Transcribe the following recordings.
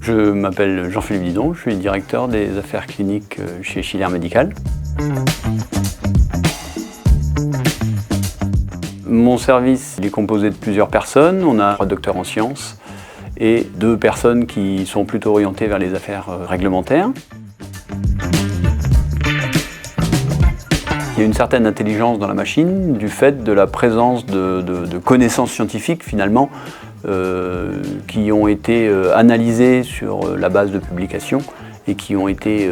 Je m'appelle Jean-Philippe Didon, je suis directeur des affaires cliniques chez Schiller Médical. Mon service il est composé de plusieurs personnes. On a 3 docteurs en sciences et 2 personnes qui sont plutôt orientées vers les affaires réglementaires. Il y a une certaine intelligence dans la machine du fait de la présence de connaissances scientifiques finalement qui ont été analysées sur la base de publications et qui ont été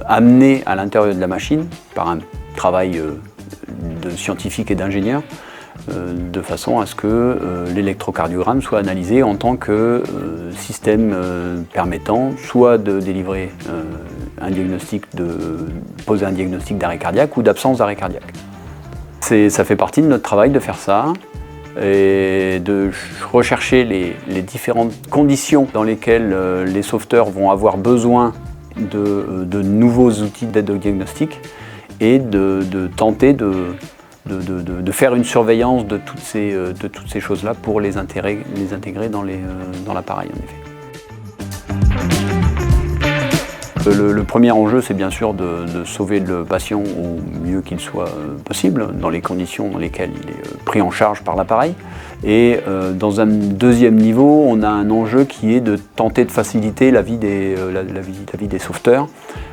amenées à l'intérieur de la machine par un travail de scientifique et d'ingénieur de façon à ce que l'électrocardiogramme soit analysé en tant que système permettant soit de délivrer un diagnostic, de poser un diagnostic d'arrêt cardiaque ou d'absence d'arrêt cardiaque. Ça fait partie de notre travail de faire ça et de rechercher les différentes conditions dans lesquelles les sauveteurs vont avoir besoin de nouveaux outils d'aide au diagnostic et de tenter de faire une surveillance de toutes ces choses-là pour les intégrer dans l'appareil en effet. Le premier enjeu, c'est bien sûr de sauver le patient au mieux qu'il soit possible, dans les conditions dans lesquelles il est pris en charge par l'appareil. Et dans un deuxième niveau, on a un enjeu qui est de tenter de faciliter la vie des sauveteurs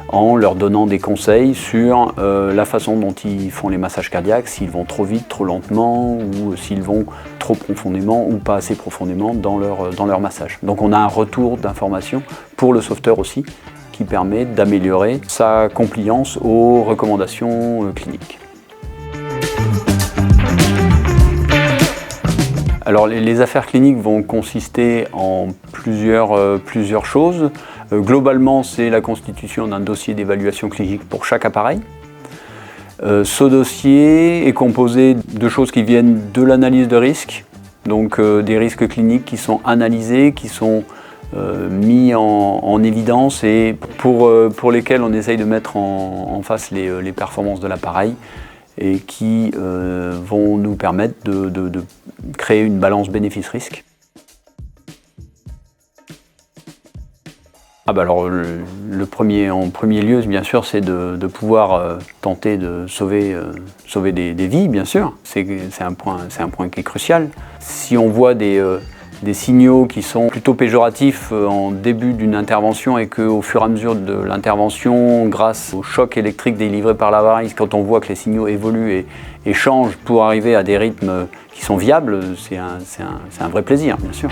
en leur donnant des conseils sur la façon dont ils font les massages cardiaques, s'ils vont trop vite, trop lentement, ou s'ils vont trop profondément ou pas assez profondément dans leur massage. Donc on a un retour d'information pour le sauveteur aussi, qui permet d'améliorer sa compliance aux recommandations cliniques. Alors les affaires cliniques vont consister en plusieurs choses. Globalement, c'est la constitution d'un dossier d'évaluation clinique pour chaque appareil. Ce dossier est composé de choses qui viennent de l'analyse de risques, donc des risques cliniques qui sont analysés, qui sont mis en évidence et pour lesquels on essaye de mettre en face les performances de l'appareil et qui vont nous permettre de créer une balance bénéfice-risque. Alors, en premier lieu, bien sûr, c'est de pouvoir tenter de sauver des vies, bien sûr. C'est un point qui est crucial. Si on voit des signaux qui sont plutôt péjoratifs en début d'une intervention et qu'au fur et à mesure de l'intervention, grâce au choc électrique délivré par l'appareil, quand on voit que les signaux évoluent et changent pour arriver à des rythmes qui sont viables, c'est un vrai plaisir, bien sûr.